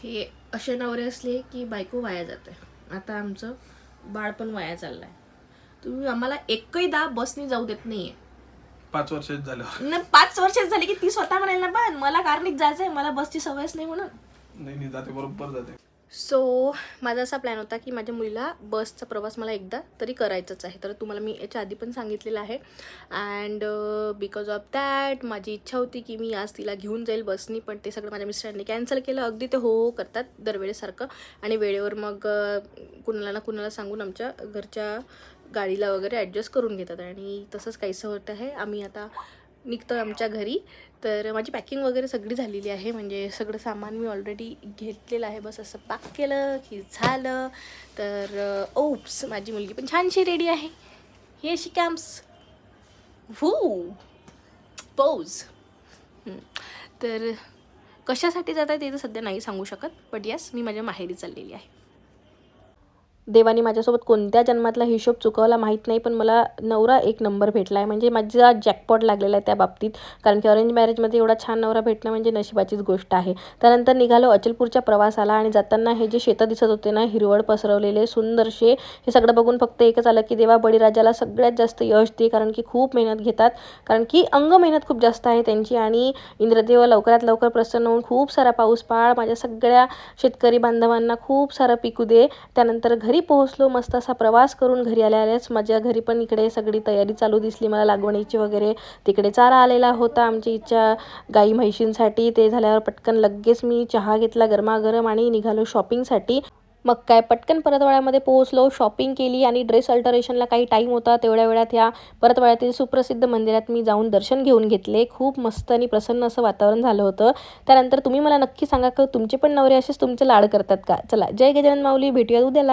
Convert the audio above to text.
हे असे नवरे असले की बायको वाया जाते. आता आमचं बाळ पण वाया चाललंय. तुम्ही आम्हाला एकही बसनी जाऊ देत नाहीये. 5 वर्षात झालं. 5 वर्षात झाली की ती स्वतः म्हणायला ना, पण मला कारनीत जायचंय, मला बसची सवयच नाही म्हणून. नाही जाते, बरोबर जाते. सो माझा असा प्लॅन होता की माझ्या मुलीला बसचा प्रवास मला एकदा तरी करायचाच आहे. तर तुम्हाला मी याच्या आधी पण सांगितलेलं आहे. अँड बिकॉज ऑफ दॅट माझी इच्छा होती की मी आज तिला घेऊन जाईल बसनी, पण ते सगळं माझ्या मिस्टरांनी कॅन्सल केलं. अगदी ते हो करतात दरवेळेसारखं, आणि वेळेवर मग कुणाला ना कुणाला सांगून आमच्या घरच्या गाडीला वगैरे ॲडजस्ट करून घेतात. आणि तसंच काहीसं होतं आहे. आम्ही आता निघतो आमच्या घरी. तर माझी पॅकिंग वगैरे सगळी झालेली आहे, म्हणजे सगळं सामान मी ऑलरेडी घेतलेलं आहे. बस असं पॅक केलं की झालं. तर ओप्स, माझी मुलगी पण छानशी रेडी आहे. हे शी कॅम्स वू पोज. तर कशासाठी जात आहे ते तर सध्या नाही सांगू शकत, बट यस मी माझ्या माहेरी चाललेली आहे. देवाने माझ्यासोबत कोणत्या जन्मातला हिशोब चुकवला माहीत नाही, पण मला नवरा एक नंबर भेटला आहे. म्हणजे माझा जॅकपॉट लागलेला आहे त्या बाबतीत. कारण की अरेंज मॅरेजमध्ये एवढा छान नवरा भेटणं म्हणजे नशिबाचीच गोष्ट आहे. त्यानंतर निघालो अचलपूरच्या प्रवासाला, आणि जाताना हे जे शेतं दिसत होते ना, हिरवळ पसरवलेले सुंदरसे, हे सगळं बघून फक्त एकच आलं की देवा बळीराजाला सगळ्यात जास्त यश दे. कारण की खूप मेहनत घेतात, कारण की मेहनत खूप जास्त आहे त्यांची. आणि इंद्रदेव लवकरात लवकर प्रसन्न होऊन खूप सारा पाऊस पाड माझ्या सगळ्या शेतकरी बांधवांना खूप सारं पिकू दे. त्यानंतर घरी पोहोचलो. मस्त असा प्रवास करून घरी आल्याच माझ्या घरी पण इकडे सगळी तयारी चालू दिसली मला लागवणीची वगैरे. तिकडे चारा आलेला होता आमच्या इच्छा गाई म्हैशींसाठी. ते झाल्यावर पटकन लगेच मी चहा घेतला गरमागरम आणि निघालो शॉपिंगसाठी. मग काय पटकन परतवाड्यामध्ये पोहोचलो, शॉपिंग केली, आणि ड्रेस अल्टरेशनला काही टाईम होता तेवढ्या वेळात ह्या परतवाड्यातील सुप्रसिद्ध मंदिरात मी जाऊन दर्शन घेऊन घेतले. खूप मस्त आणि प्रसन्न असं वातावरण झालं होतं. त्यानंतर तुम्ही मला नक्की सांगा की तुमचे पण नवरे असेच तुमचे लाड करतात का? चला, जय गजानन माऊली, भेटूया उद्याला.